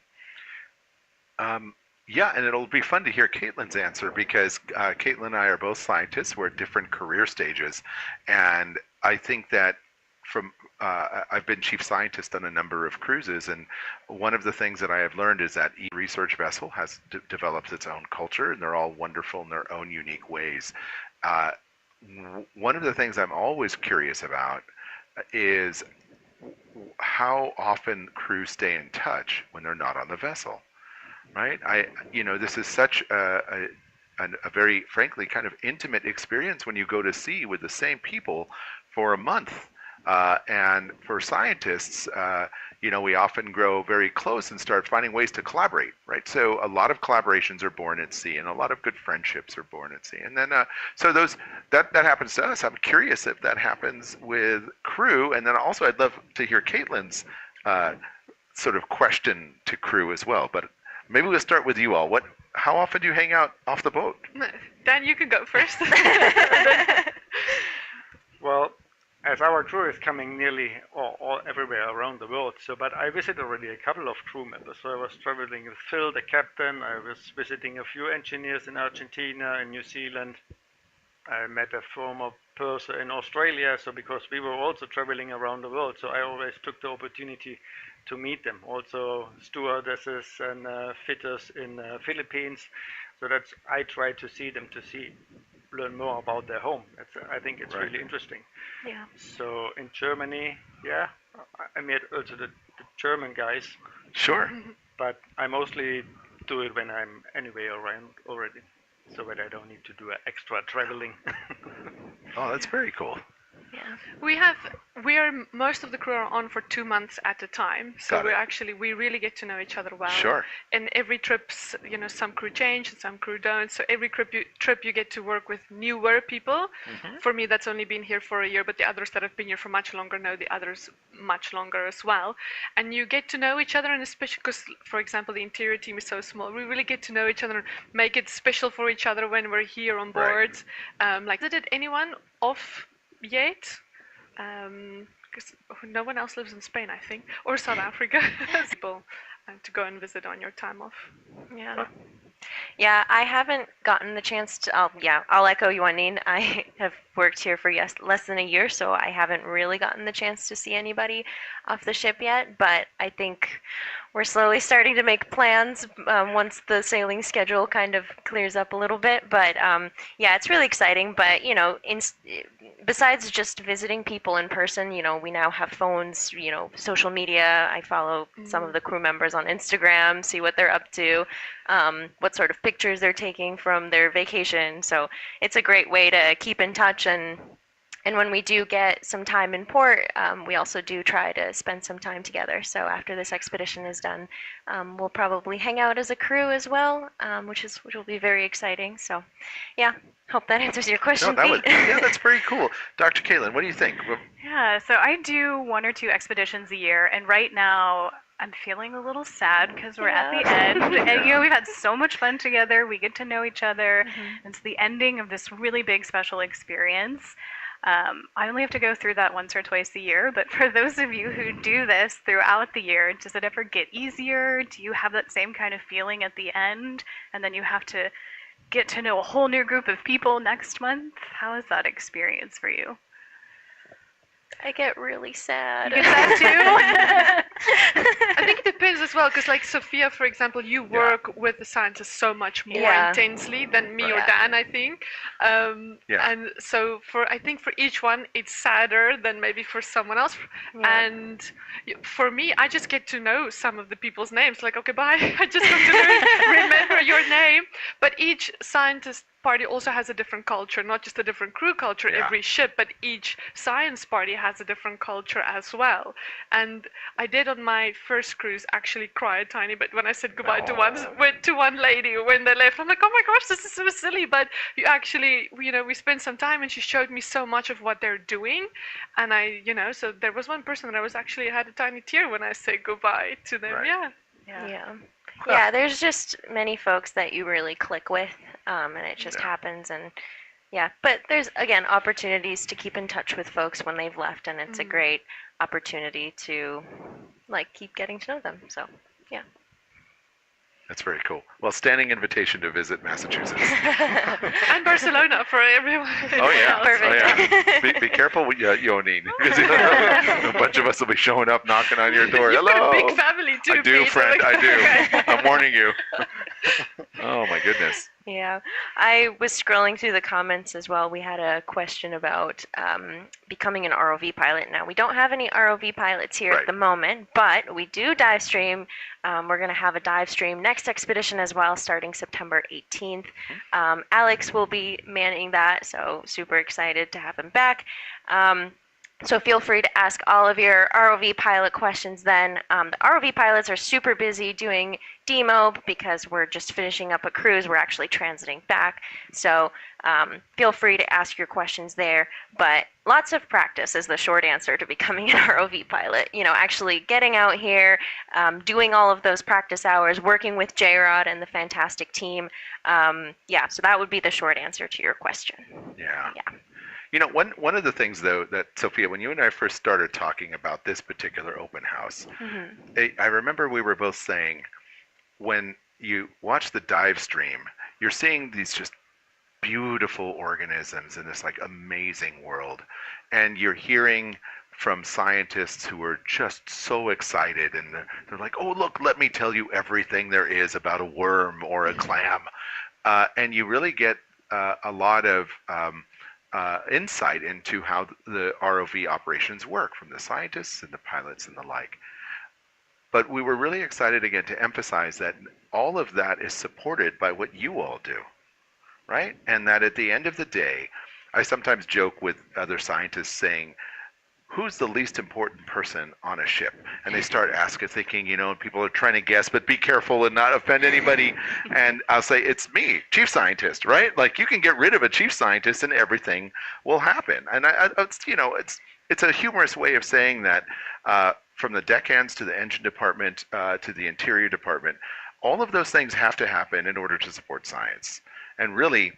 Yeah, and it'll be fun to hear Caitlin's answer, because Caitlin and I are both scientists. We're at different career stages, and I think that I've been chief scientist on a number of cruises, and one of the things that I have learned is that each research vessel has develops its own culture, and they're all wonderful in their own unique ways. One of the things I'm always curious about is how often crews stay in touch when they're not on the vessel, right? This is such a very, frankly, kind of intimate experience when you go to sea with the same people for a month. And for scientists, we often grow very close and start finding ways to collaborate, right? So a lot of collaborations are born at sea, and a lot of good friendships are born at sea. And then, so that happens to us. I'm curious if that happens with crew. And then also, I'd love to hear Caitlin's sort of question to crew as well. But maybe we'll start with you all. How often do you hang out off the boat? Dan, you can go first. Well, as our crew is coming nearly all everywhere around the world, but I visited already a couple of crew members. So I was traveling with Phil, the captain. I was visiting a few engineers in Argentina and New Zealand. I met a former purser in Australia. So because we were also traveling around the world, so I always took the opportunity to meet them. Also stewardesses and fitters in Philippines. So I try to see them learn more about their home. I think it's really interesting. Yeah. So in Germany, I met also the German guys, Sure. but I mostly do it when I'm anywhere around already, so that I don't need to do extra traveling. Oh, that's very cool. Yeah. Most of the crew are on for 2 months at a time. So Got it. we really get to know each other well. Sure. And every trip's, some crew change and some crew don't. So every trip you get to work with newer people. Mm-hmm. For me, that's only been here for a year, but the others that have been here for much longer know the others much longer as well. And you get to know each other, and especially because, for example, the interior team is so small, we really get to know each other and make it special for each other when we're here on board. Right. Visited anyone off yet? Because no one else lives in Spain, I think, or South Africa. People to go and visit on your time off. Yeah. Yeah, I haven't gotten the chance to. I'll echo you, Juanine. I have worked here for less than a year, so I haven't really gotten the chance to see anybody off the ship yet. But I think we're slowly starting to make plans once the sailing schedule kind of clears up a little bit. But it's really exciting. But besides just visiting people in person, we now have phones. Social media. I follow some of the crew members on Instagram, see what they're up to. What sort of pictures they're taking from their vacation. So it's a great way to keep in touch, and when we do get some time in port, we also do try to spend some time together. So after this expedition is done, we'll probably hang out as a crew as well, which will be very exciting. So hope that answers your question, Pete. That's very cool. Dr. Caitlin, what do you think? Yeah, so I do 1 or 2 expeditions a year, and right now I'm feeling a little sad because we're at the end, and we've had so much fun together. We get to know each other. Mm-hmm. It's the ending of this really big special experience. I only have to go through that once or twice a year, but for those of you who do this throughout the year, does it ever get easier? Do you have that same kind of feeling at the end, and then you have to get to know a whole new group of people next month? How is that experience for you? I get really sad. You get sad too? I think it depends as well, because like Sophia, for example, you work with the scientists so much more intensely than me or Dan, I think. And so I think for each one, it's sadder than maybe for someone else. Yeah. And for me, I just get to know some of the people's names. Like, okay, bye. I just have to remember your name. But each scientist party also has a different culture, not just a different crew culture every ship, but each science party has a different culture as well. And I did on my first cruise actually cry a tiny bit when I said goodbye to one lady when they left. I'm like, oh my gosh, this is so silly. But you actually, we spent some time and she showed me so much of what they're doing. And so there was one person that I had a tiny tear when I said goodbye to them. Right. Yeah, there's just many folks that you really click with, and it just happens. And but there's, again, opportunities to keep in touch with folks when they've left, and it's a great opportunity to keep getting to know them. So That's very cool. Well, standing invitation to visit Massachusetts. And Barcelona for everyone. Oh yeah, perfect. Oh, yeah. Be careful, Yonine, because a bunch of us will be showing up, knocking on your door. You've Hello. got a big family too. I do, Pete. friend. I do. I'm warning you. Oh my goodness. Yeah, I was scrolling through the comments as well. We had a question about becoming an ROV pilot. Now, we don't have any ROV pilots here at the moment, but we do dive stream. We're going to have a dive stream next expedition as well, starting September 18th. Alex will be manning that, so super excited to have him back. So feel free to ask all of your ROV pilot questions then. The ROV pilots are super busy doing demob because we're just finishing up a cruise. We're actually transiting back. So feel free to ask your questions there. But lots of practice is the short answer to becoming an ROV pilot. You know, actually getting out here, doing all of those practice hours, working with J-Rod and the fantastic team. Yeah, so that would be the short answer to your question. Yeah. Yeah. You know, one of the things though that Sophia, when you and I first started talking about this particular open house, I remember we were both saying, when you watch the dive stream, you're seeing these just beautiful organisms in this like amazing world, and you're hearing from scientists who are just so excited, and they're like, oh look, let me tell you everything there is about a worm or a clam, and you really get a lot of insight into how the ROV operations work from the scientists and the pilots and the like. But we were really excited again to emphasize that all of that is supported by what you all do, right? And that at the end of the day, I sometimes joke with other scientists saying, who's the least important person on a ship? And they start thinking, you know, and people are trying to guess, but be careful and not offend anybody. And I'll say, it's me, chief scientist, right? Like, you can get rid of a chief scientist and everything will happen. And it's a humorous way of saying that from the deckhands to the engine department to the interior department, all of those things have to happen in order to support science. And really,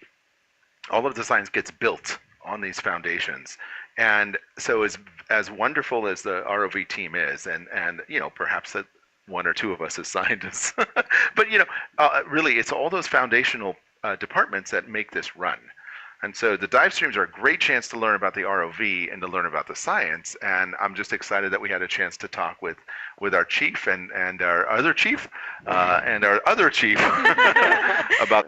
all of the science gets built on these foundations. And so as wonderful as the ROV team is, and you know, perhaps that one or two of us as scientists, but you know, really it's all those foundational departments that make this run. And so the dive streams are a great chance to learn about the ROV and to learn about the science. And I'm just excited that we had a chance to talk with our chief and our other chief and our other chief about.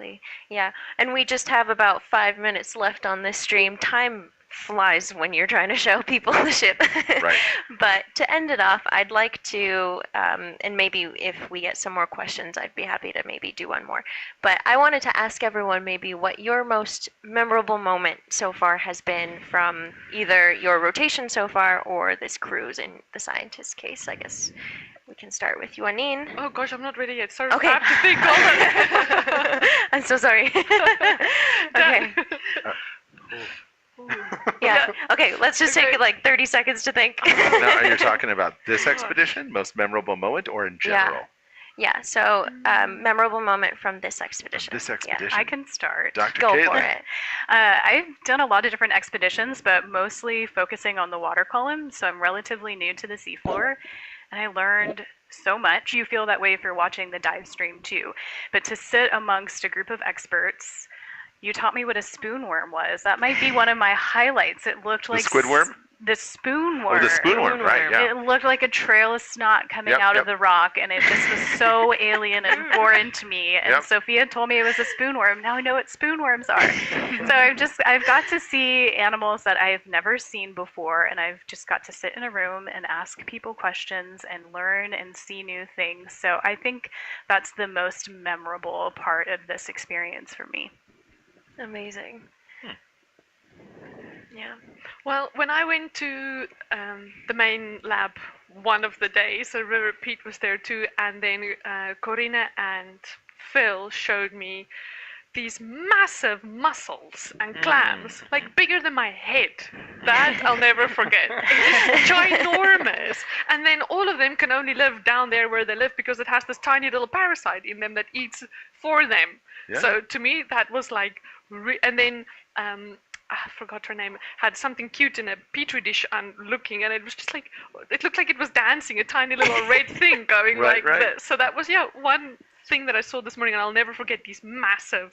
Yeah, and we just have about 5 minutes left on this stream. Time flies when you're trying to show people the ship. Right. But to end it off, I'd like to, and maybe if we get some more questions, I'd be happy to maybe do one more. But I wanted to ask everyone maybe what your most memorable moment so far has been from either your rotation so far or this cruise in the scientist's case. I guess we can start with you, Anine. Oh gosh, I'm not ready yet. Sorry, Okay. I have to think. I'm so sorry. Okay. Yeah. Okay, let's just take like 30 seconds to think. Now, you're talking about this expedition, most memorable moment, or in general? Yeah, so memorable moment from this expedition. This expedition. I can start. Dr. Go Caitlin. for it. I've done a lot of different expeditions, but mostly focusing on the water column, so I'm relatively new to the seafloor, and I learned so much. You feel that way if you're watching the dive stream too, but to sit amongst a group of experts, you taught me what a spoonworm was. That might be one of my highlights. It looked like the squidworm? The spoonworm. Oh, the spoonworm, right, yeah. It looked like a trail of snot coming out of the rock, and it just was so alien and foreign to me. And Sophia told me it was a spoonworm. Now I know what spoonworms are. So I've got to see animals that I've never seen before, and I've just got to sit in a room and ask people questions and learn and see new things. So I think that's the most memorable part of this experience for me. Amazing. Yeah. Well, when I went to the main lab one of the days, so River Pete was there too, and then Corina and Phil showed me these massive mussels and clams, like bigger than my head. That I'll never forget. Ginormous. And then all of them can only live down there where they live because it has this tiny little parasite in them that eats for them. Yeah. So to me, that was like, and then I forgot her name, had something cute in a petri dish and looking, and it was just like, it looked like it was dancing, a tiny little red thing going Right. this. So that was, one thing that I saw this morning, and I'll never forget these massive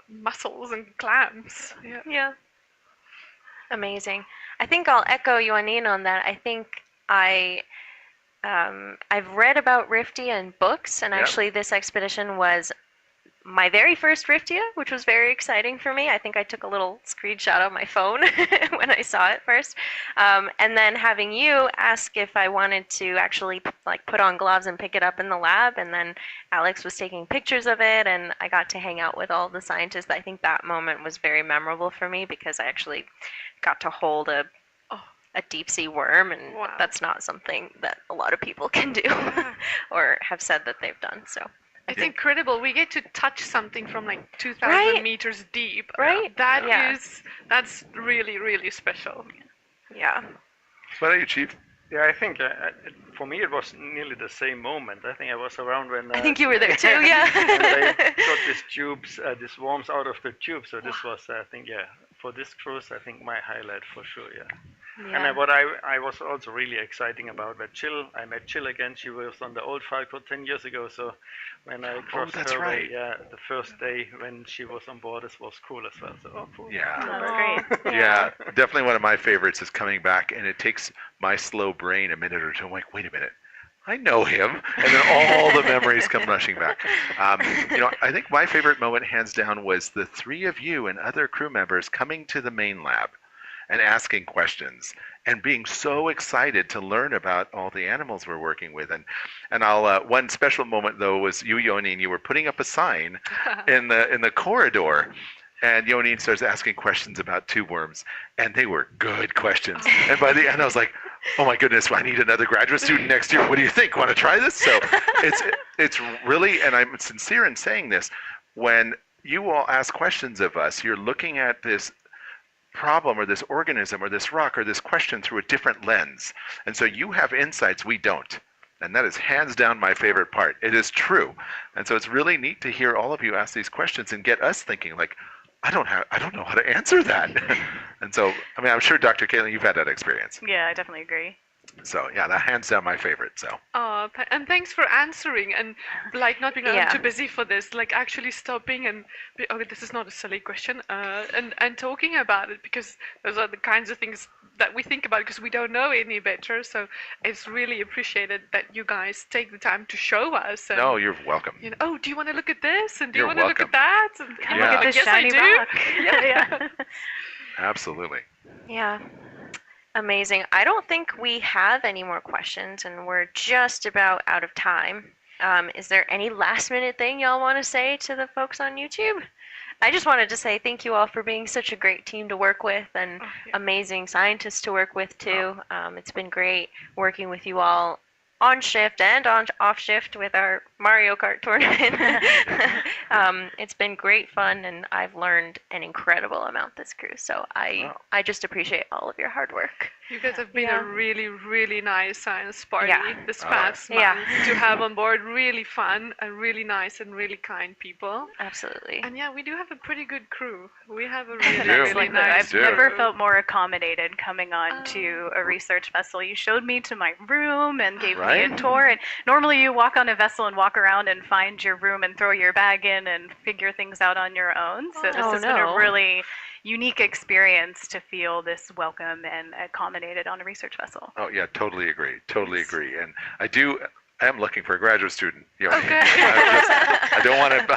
mussels and clams. Yeah. Amazing. I think I'll echo you, Anine, on that. I think I've read about Riftia in books, and actually this expedition was my very first Riftia, which was very exciting for me. I think I took a little screenshot on my phone when I saw it first. And then having you ask if I wanted to actually put on gloves and pick it up in the lab, and then Alex was taking pictures of it, and I got to hang out with all the scientists. I think that moment was very memorable for me because I actually got to hold a a deep sea worm, and Wow. that's not something that a lot of people can do or have said that they've done. So It's incredible. We get to touch something from like 2,000 Right. meters deep. Right? Yeah. That's really, really special. yeah, What are you, Chief? Yeah, I think for me it was nearly the same moment. I think I was around when. I think you were there too. when Yeah. they got these tubes, these worms out of the tube. So this was, I think, for this cruise, I think my highlight for sure. Yeah. Yeah. And what I was also really exciting about that Jill, I met Jill again. She was on the old Falkor 10 years ago. So when I crossed that's her way, right. the first day when she was on board, this was cool as well. So cool. Yeah. That's great. Yeah, definitely one of my favorites is coming back, and it takes my slow brain a minute or two. I'm like, wait a minute, I know him, and then all the memories come rushing back. I think my favorite moment, hands down, was the three of you and other crew members coming to the main lab and asking questions and being so excited to learn about all the animals we're working with. And I'll one special moment though was you, Yonine, you were putting up a sign in the corridor. And Yonine starts asking questions about tube worms, and they were good questions. And by the end, I was like, "Oh my goodness, I need another graduate student next year. What do you think? Want to try this?" So it's really, and I'm sincere in saying this, when you all ask questions of us, you're looking at this problem or this organism or this rock or this question through a different lens, and so you have insights we don't. And that is hands down my favorite part. It is true, and so it's really neat to hear all of you ask these questions and get us thinking like, I don't know how to answer that. And so, I mean, I'm sure Dr. Caitlin, you've had that experience. Yeah, I definitely agree. So yeah, that hands down my favorite. So And thanks for answering and like not being Yeah. too busy for this, like actually stopping and okay, this is not a silly question, and talking about it, because those are the kinds of things that we think about because we don't know any better. So it's really appreciated that you guys take the time to show us. And, no, you're welcome. oh, do you want to look at this? And do you You're want to look welcome. at that? And, Can Yeah. look at I this guess I shiny do. rock. Yeah. Absolutely. Yeah. Amazing. I don't think we have any more questions, and we're just about out of time. Is there any last minute thing y'all want to say to the folks on YouTube? I just wanted to say thank you all for being such a great team to work with and amazing scientists to work with too. It's been great working with you all on shift and on off shift with our Mario Kart tournament. It's been great fun, and I've learned an incredible amount this cruise. So I just appreciate all of your hard work. You guys have been Yeah. a really, really nice science party Yeah. this past Yeah. month to have on board. Really fun and really nice and really kind people. Absolutely. And yeah, we do have a pretty good crew. We have a do. really, do. really Like, nice I've do. never crew. felt more accommodated coming on to a research vessel. You showed me to my room and gave me Right? a tour. And normally you walk on a vessel and walk around and find your room and throw your bag in and figure things out on your own. So this Oh, has been no. a really unique experience to feel this welcome and accommodated on a research vessel. Oh yeah, totally agree. Totally agree. And I am looking for a graduate student. Okay. I don't want to miss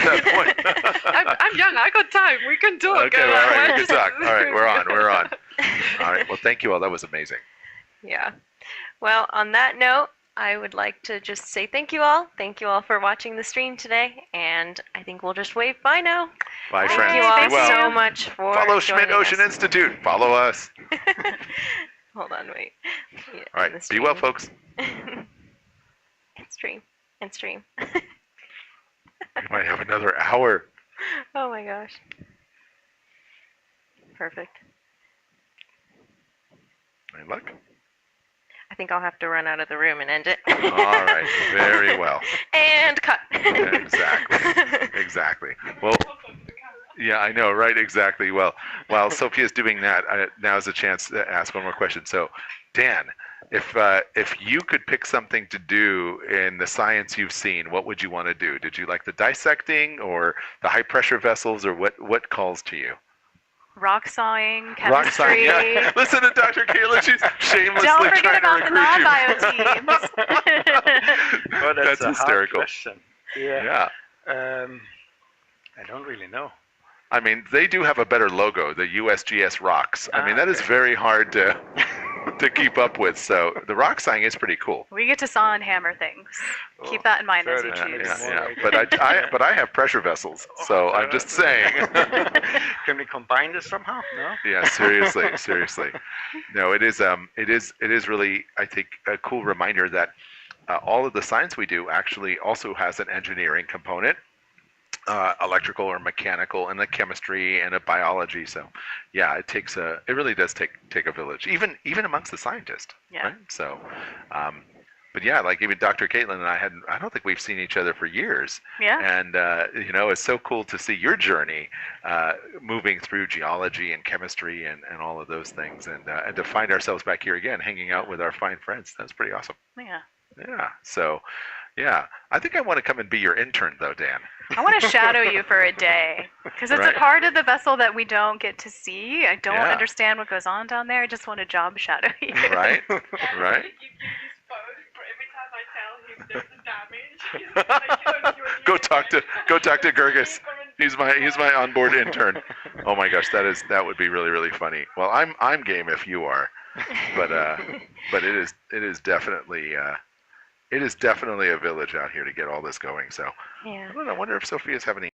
that point. I'm young. I got time. We can talk. Okay, all right, we can talk. All right, we're on. All right, well, thank you all. That was amazing. Yeah. Well, on that note, I would like to just say thank you all. Thank you all for watching the stream today, and I think we'll just wave bye now. Bye, Thank friends. Thank you all Be well. so much for Follow Schmidt joining Ocean us. Institute. Follow us. Hold on, wait. Yeah, All right, be well, folks. and stream. We might have another hour. Oh my gosh. Perfect. Any luck? I think I'll have to run out of the room and end it. All right, very well. And cut. Exactly. Well, yeah, I know, right? Exactly. Well, while Sophia's doing that, now's a chance to ask one more question. So, Dan, if you could pick something to do in the science you've seen, what would you want to do? Did you like the dissecting or the high pressure vessels, or what calls to you? Rock sawing, Rock science. chemistry. Yeah. Listen to Dr. Kayla. She's shamelessly Don't forget trying to about the recruit non-bio teams. Well, That's a hysterical. hard question. you. Yeah. I don't really know. I mean, they do have a better logo, the USGS Rocks. I mean, that is okay. very hard to to keep up with. So the rock sign is pretty cool. We get to saw and hammer things. Keep that in mind as you fair to choose. Yeah. But I have pressure vessels, so I'm just saying. Can we combine this somehow? No. Yeah, seriously. No, it is really, I think, a cool reminder that all of the science we do actually also has an engineering component, electrical or mechanical, and a chemistry and a biology. So, yeah, it really does take a village, even amongst the scientists. Yeah. Right? So, but yeah, like even Dr. Caitlin and I don't think we've seen each other for years. Yeah. And it's so cool to see your journey moving through geology and chemistry and all of those things, and to find ourselves back here again, hanging out with our fine friends. That's pretty awesome. Yeah. Yeah. So, yeah, I think I want to come and be your intern, though, Dan. I want to shadow you for a day because it's Right. a part of the vessel that we don't get to see. I don't Yeah. understand what goes on down there. I just want to job shadow you. Right. Right. Go talk to Girguis. He's my onboard intern. Oh my gosh, that would be really, really funny. Well, I'm game if you are, but it is definitely a village out here to get all this going. So Yeah. I don't know. I wonder if Sophia's having any